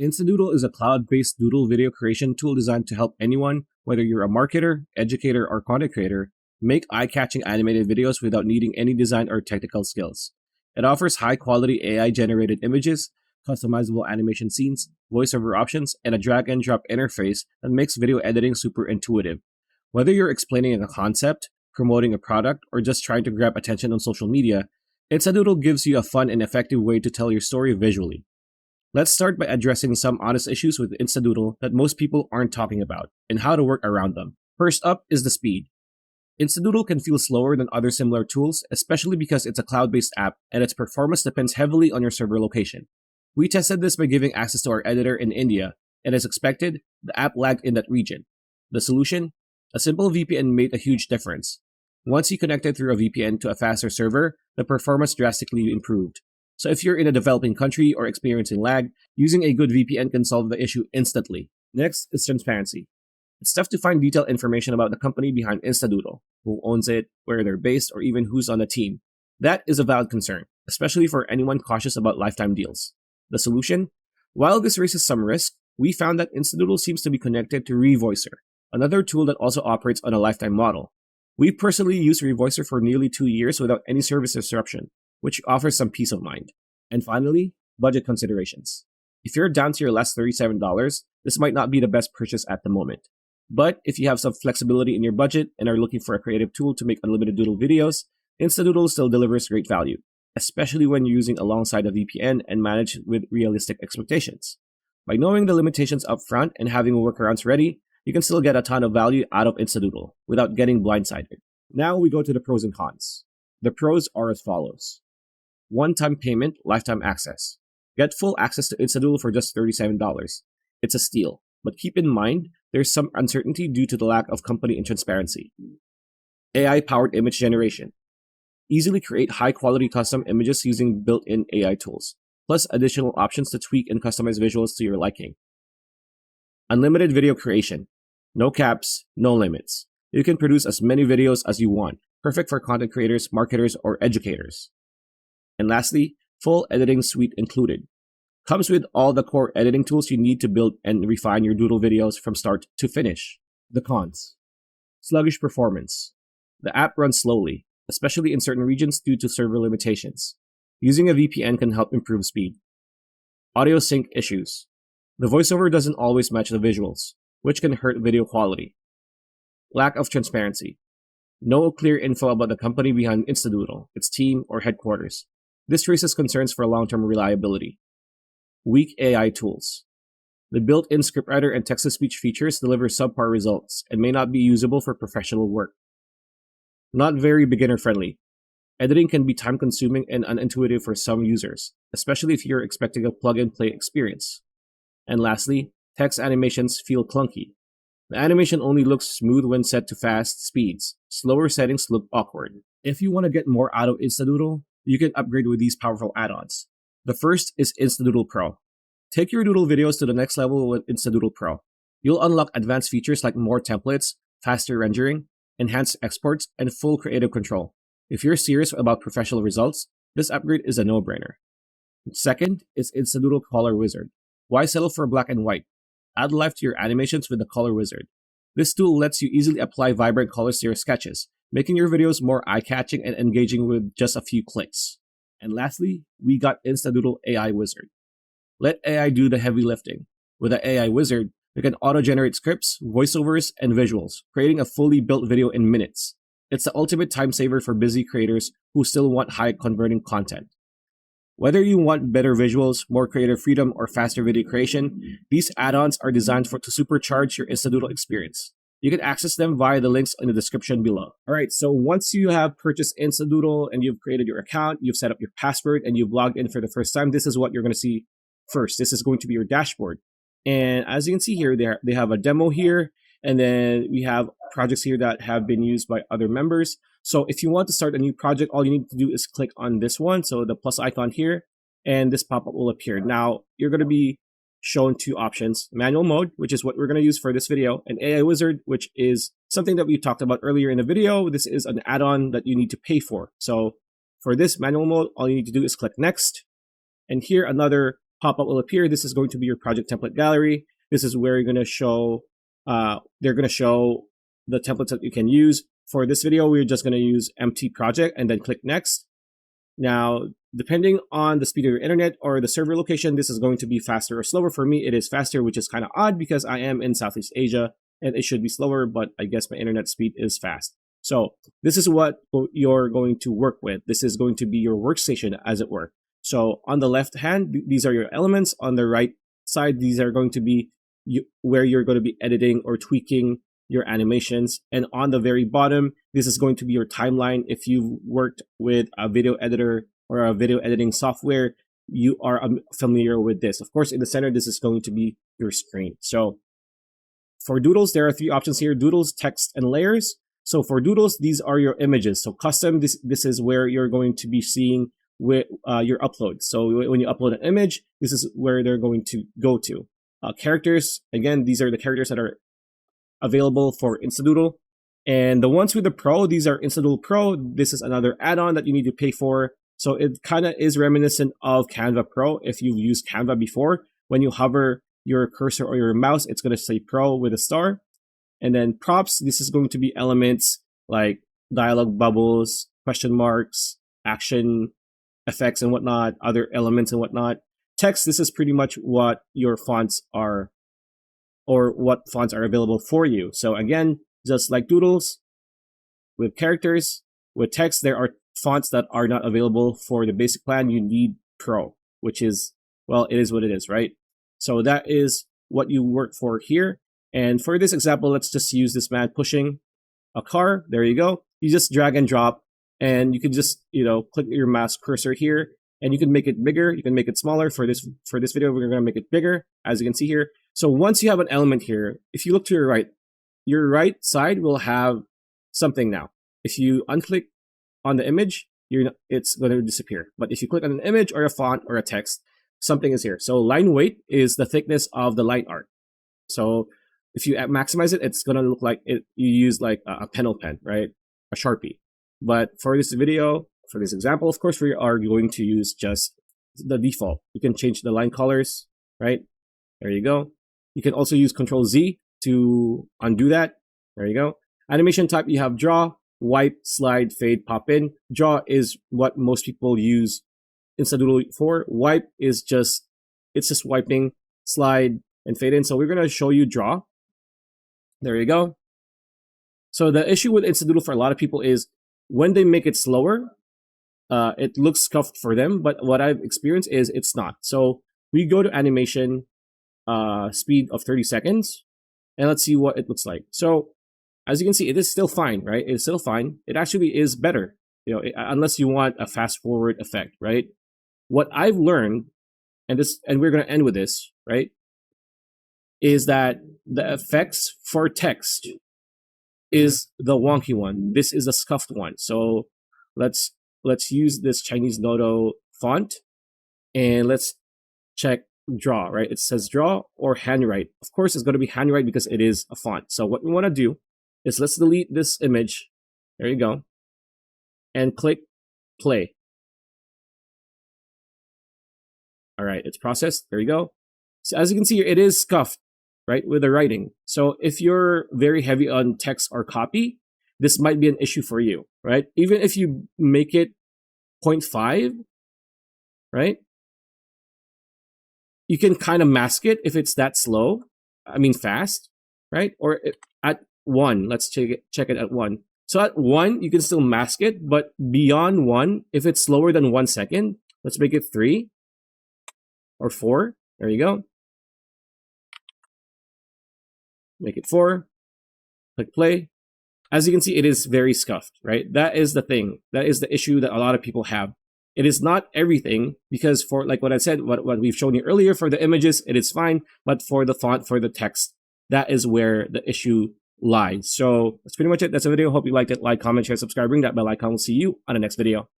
Instadoodle is a cloud-based doodle video creation tool designed to help anyone, whether you're a marketer, educator, or content creator, make eye-catching animated videos without needing any design or technical skills. It offers high-quality AI-generated images, customizable animation scenes, voiceover options, and a drag-and-drop interface that makes video editing super intuitive. Whether you're explaining a concept, promoting a product, or just trying to grab attention on social media, Instadoodle gives you a fun and effective way to tell your story visually. Let's start by addressing some honest issues with Instadoodle that most people aren't talking about, and how to work around them. First up is the speed. Instadoodle can feel slower than other similar tools, especially because it's a cloud-based app and its performance depends heavily on your server location. We tested this by giving access to our editor in India, and as expected, the app lagged in that region. The solution? A simple VPN made a huge difference. Once you connected through a VPN to a faster server, the performance drastically improved. So if you're in a developing country or experiencing lag, using a good VPN can solve the issue instantly. Next is transparency. It's tough to find detailed information about the company behind Instadoodle, who owns it, where they're based, or even who's on the team. That is a valid concern, especially for anyone cautious about lifetime deals. The solution? While this raises some risk, we found that Instadoodle seems to be connected to Revoicer, another tool that also operates on a lifetime model. We personally used Revoicer for nearly 2 years without any service disruption, which offers some peace of mind. And finally, budget considerations. If you're down to your last $37, this might not be the best purchase at the moment. But if you have some flexibility in your budget and are looking for a creative tool to make unlimited doodle videos, Instadoodle still delivers great value, especially when you're using alongside a VPN and managed with realistic expectations. By knowing the limitations up front and having workarounds ready, you can still get a ton of value out of Instadoodle without getting blindsided. Now we go to the pros and cons. The pros are as follows. One-time payment, lifetime access. Get full access to Instadoodle for just $37. It's a steal, but keep in mind there's some uncertainty due to the lack of company and transparency. AI-powered image generation. Easily create high-quality custom images using built-in AI tools, plus additional options to tweak and customize visuals to your liking. Unlimited video creation. No caps, no limits. You can produce as many videos as you want, perfect for content creators, marketers, or educators. And lastly, full editing suite included. Comes with all the core editing tools you need to build and refine your doodle videos from start to finish. The cons. Sluggish performance. The app runs slowly, especially in certain regions due to server limitations. Using a VPN can help improve speed. Audio sync issues. The voiceover doesn't always match the visuals, which can hurt video quality. Lack of transparency. No clear info about the company behind Instadoodle, its team, or headquarters. This raises concerns for long-term reliability. Weak AI tools. The built-in scriptwriter and text-to-speech features deliver subpar results and may not be usable for professional work. Not very beginner-friendly. Editing can be time-consuming and unintuitive for some users, especially if you're expecting a plug-and-play experience. And lastly, text animations feel clunky. The animation only looks smooth when set to fast speeds. Slower settings look awkward. If you want to get more out of Instadoodle, you can upgrade with these powerful add-ons. The first is Instadoodle Pro. Take your doodle videos to the next level with Instadoodle Pro. You'll unlock advanced features like more templates, faster rendering, enhanced exports, and full creative control. If you're serious about professional results, this upgrade is a no-brainer. Second is Instadoodle Color Wizard. Why settle for black and white? Add life to your animations with the Color Wizard. This tool lets you easily apply vibrant colors to your sketches, making your videos more eye-catching and engaging with just a few clicks. And lastly, we got Instadoodle AI Wizard. Let AI do the heavy lifting. With the AI Wizard, you can auto-generate scripts, voiceovers, and visuals, creating a fully built video in minutes. It's the ultimate time saver for busy creators who still want high-converting content. Whether you want better visuals, more creative freedom, or faster video creation, these add-ons are designed to supercharge your Instadoodle experience. You can access them via the links in the description below. Alright, so once you have purchased Instadoodle and you've created your account, you've set up your password, and you've logged in for the first time, this is what you're going to see first. This is going to be your dashboard. And as you can see here, they have a demo here, and then we have projects here that have been used by other members. So if you want to start a new project, all you need to do is click on this one, so the plus icon here, and this pop-up will appear. Now, you're going to be shown two options: manual mode, which is what we're going to use for this video, and AI Wizard, which is something that we talked about earlier in the video. This is an add-on that you need to pay for. So for this manual mode, all you need to do is click next, and here another pop-up will appear. This is going to be your project template gallery. This is where you're going to show, they're going to show the templates that you can use. For this video, we're just going to use empty project and then click next. Now, depending on the speed of your internet or the server location, this is going to be faster or slower. For me, it is faster, which is kind of odd because I am in Southeast Asia and it should be slower, but I guess my internet speed is fast. So this is what you're going to work with. This is going to be your workstation, as it were. So on the left hand, these are your elements. On the right side, these are going to be where you're going to be editing or tweaking your animations. And on the very bottom, this is going to be your timeline. If you've worked with a video editor or a video editing software, you are familiar with this. Of course, in the center, this is going to be your screen. So for doodles, there are 3 options here: doodles, text, and layers. So for doodles, these are your images. So custom, this is where you're going to be seeing with your upload. So when you upload an image, this is where they're going to go to. Characters, again, these are the characters that are available for Instadoodle. And the ones with the Pro, these are Instadoodle Pro. This is another add-on that you need to pay for. So it kind of is reminiscent of Canva Pro. If you've used Canva before, when you hover your cursor or your mouse, it's going to say Pro with a star. And then props, this is going to be elements like dialogue bubbles, question marks, action effects and whatnot, other elements and whatnot. Text, this is pretty much what your fonts are, or what fonts are available for you. So again, just like doodles, with characters, with text, there are fonts that are not available for the basic plan. You need Pro, which is, well, it is what it is, right? So that is what you work for here. And for this example, let's just use this man pushing a car. There you go. You just drag and drop, and you can just, click your mouse cursor here, and you can make it bigger. You can make it smaller. For this video, we're going to make it bigger, as you can see here. So once you have an element here, if you look to your right side will have something now. If you unclick on the image, it's going to disappear. But if you click on an image or a font or a text, something is here. So line weight is the thickness of the line art. So if you maximize it, it's going to look like you use like a penel pen, right? A Sharpie. But for this video, for this example, of course, we are going to use just the default. You can change the line colors, right? There you go. You can also use Control Z to undo that. There you go. Animation type, you have draw, wipe, slide, fade, pop in. Draw is what most people use Instadoodle for. Wipe is just wiping, slide, and fade in. So we're going to show you draw. There you go. So the issue with Instadoodle for a lot of people is when they make it slower, it looks scuffed for them. But what I've experienced is it's not. So we go to animation speed of 30 seconds, and let's see what it looks like. So as you can see, it is still fine, right? It's still fine. It actually is better, unless you want a fast forward effect, right? What I've learned, and we're going to end with this, right, is that the effects for text is the wonky one. This is a scuffed one. So let's use this Chinese Noto font, and let's check draw, right? It says draw or handwrite. Of course, it's going to be handwrite because it is a font. So what we want to do is let's delete this image. There you go. And click play. All right, it's processed. There you go. So as you can see here, it is scuffed, right, with the writing. So if you're very heavy on text or copy, this might be an issue for you, right? Even if you make it 0.5, right? You can kind of mask it if it's that slow. I mean, fast, right? Or at 1, let's check it at 1. So at 1, you can still mask it, but beyond 1, if it's slower than 1 second, let's make it 3 or 4. There you go. Make it 4. Click play. As you can see, it is very scuffed, right? That is the thing. That is the issue that a lot of people have. It is not everything, because for, like what I said, what we've shown you earlier, for the images, it is fine. But for the font, for the text, that is where the issue lies. So that's pretty much it. That's the video. Hope you liked it. Like, comment, share, subscribe, ring that bell icon. We'll see you on the next video.